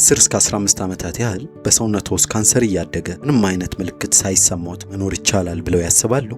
ለ10 እስከ 15 ዓመታት ያህል በሰውነቶ ውስጥ ካንሰር እያደገ ምንም አይነት ምልክት ሳይሰማዎት መኖር ይቻላል ብለው ያስባሉ?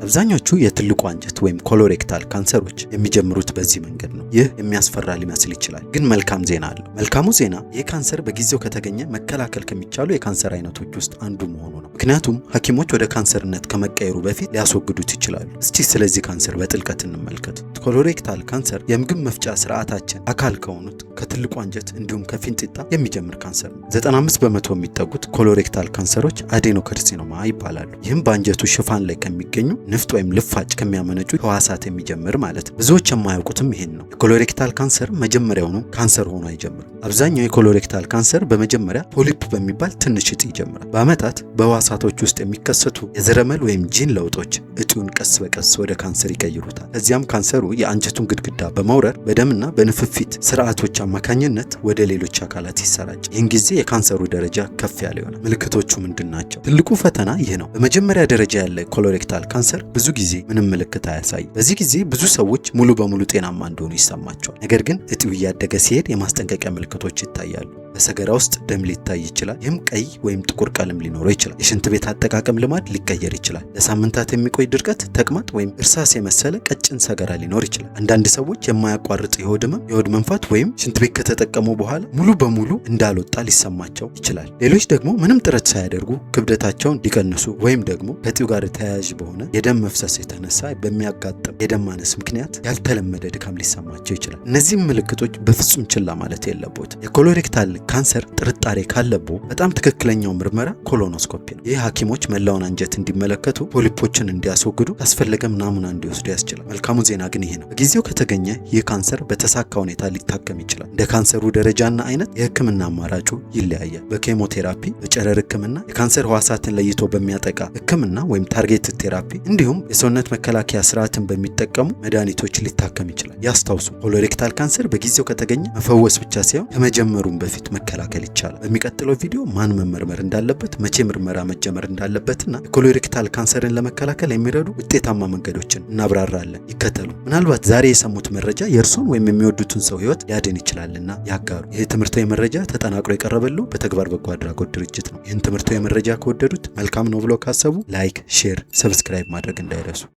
አብዛኞቹ የትልቁ አንጀት ወይም ኮሎሬክታል ካንሰሮች የሚጀምሩት በዚህ መንገድ ነው። ይህ የሚያስፈራ ሊመስል ይችላል፣ ግን መልካም ዜና አለው። መልካሙ ዜና ይህ ካንሰር በጊዜው ከተገኘ መከላከል ከሚቻሉ የካንሰር አይነቶች ውስጥ አንዱ መሆኑ ነው። ምክንያቱም ሐኪሞች ወደ ካንሰርነት ከመቀየሩ በፊት ሊያስወግዱት ይችላሉ። እስቲ ስለዚህ ካንሰር በጥልቀት እንመልከት። ኮሎሬክታል ካንሰር የምግብ መፍጫ ስርዓታችን አካል ከሆኑት ከትልቁ አንጀት እንዲሁም ከፊንጢጣ የሚጀምር ካንሰር ነው። 95 በመቶ የሚጠጉት ኮሎሬክታል ካንሰሮች አዴኖካርሲኖማ ይባላሉ። ይህም በአንጀቱ ሽፋን ላይ ከሚገኙ ንፍጥ ወይም ልፋጭ ከሚያመነጩ ህዋሳት የሚጀምር ማለት ነው። ብዙዎች የማያውቁትም ይሄን ነው። የኮሎሬክታል ካንሰር መጀመሪያውኑ ካንሰር ሆኖ አይጀምርም። አብዛኛው የኮሎሬክታል ካንሰር በመጀመሪያ ፖሊፕ በሚባል ትንሽ እጢ ይጀምራል። በአመታት በህዋሳቶች ውስጥ የሚከሰቱ የዘረመል ወይም ጂን ለውጦች እጢውን ቀስ በቀስ ወደ ካንሰር ይቀይሩታል። ከዚያም ካንሰሩ የአንጀቱን ግድግዳ በመውረር በደምና በንፍፊት ስርዓቶች አማካኝነት ወደ ሌሎች አካላት ይሰራጭ። ይህን ጊዜ የካንሰሩ ደረጃ ከፍ ያለ ይሆናል። ምልክቶቹ ምንድን ናቸው? ትልቁ ፈተና ይህ ነው። በመጀመሪያ ደረጃ ያለ ኮሎሬክታል ካንሰር ብዙ ጊዜ ምንም ምልክት አያሳይም። በዚህ ጊዜ ብዙ ሰዎች ሙሉ በሙሉ ጤናማ እንደሆኑ ይሰማቸዋል። ነገር ግን እጢው እያደገ ሲሄድ የማስጠንቀቂያ ምልክቶች ይታያሉ። በሰገራ ውስጥ ደም ሊታይ ይችላል። ይህም ቀይ ወይም ጥቁር ቀለም ሊኖረው ይችላል። የሽንት ቤት አጠቃቀም ልማድ ሊቀየር ይችላል። ለሳምንታት የሚቆይ ድርቀት፣ ተቅማጥ ወይም እርሳስ የመሰለ ቀጭን ሰገራ ሊኖር ይችላል። አንዳንድ ሰዎች የማያቋርጥ የሆድ ህመም፣ የሆድ መንፋት ወይም ሽንት ቤት ከተጠቀሙ በኋላ ሙሉ በሙሉ እንዳልወጣ ሊሰማቸው ይችላል። ሌሎች ደግሞ ምንም ጥረት ሳያደርጉ ክብደታቸውን ሊቀንሱ ወይም ደግሞ ከእጢው ጋር ተያያዥ በሆነ የደም መፍሰስ የተነሳ በሚያጋጥም የደም ማነስ ምክንያት ያልተለመደ ድካም ሊሰማቸው ይችላል። እነዚህም ምልክቶች በፍጹም ችላ ማለት የለቦትም። የኮሎሬክታል ካንሰር ጥርጣሬ ካለቦ በጣም ትክክለኛው ምርመራ ኮሎኖስኮፒ ነው። ይህ ሐኪሞች መላውን አንጀት እንዲመለከቱ፣ ፖሊፖችን እንዲያስወግዱ፣ ካስፈለገም ናሙና እንዲወስዱ ያስችላል። መልካሙ ዜና ግን ይሄ ነው። በጊዜው ከተገኘ ይህ ካንሰር በተሳካ ሁኔታ ሊታከም ይችላል። እንደ ካንሰሩ ደረጃና አይነት የህክምና አማራጩ ይለያያል። በኬሞቴራፒ፣ በጨረር ህክምና፣ የካንሰር ህዋሳትን ለይቶ በሚያጠቃ ህክምና ወይም ታርጌት ቴራፒ እንዲሁም የሰውነት መከላከያ ስርዓትን በሚጠቀሙ መድኃኒቶች ሊታከም ይችላል። ያስታውሱ፣ ኮሎሬክታል ካንሰር በጊዜው ከተገኘ መፈወስ ብቻ ሳይሆን ከመጀመሩም በፊት መከላከል ይቻላል። በሚቀጥለው ቪዲዮ ማን መመርመር እንዳለበት፣ መቼ ምርመራ መጀመር እንዳለበትና የኮሎሬክታል ካንሰርን ለመከላከል የሚረዱ ውጤታማ መንገዶችን እናብራራለን። ይከተሉ። ምናልባት ዛሬ የሰሙት መረጃ የእርሶን ወይም የሚወዱትን ሰው ህይወት ያድን ይችላልና ያጋሩ። ይህ ትምህርታዊ መረጃ ተጠናቅሮ የቀረበሉ በተግባር በጎ አድራጎት ድርጅት ነው። ይህን ትምህርታዊ መረጃ ከወደዱት መልካም ነው ብለው ካሰቡ ላይክ፣ ሼር፣ ሰብስክራይብ ማድረግ እንዳይረሱ።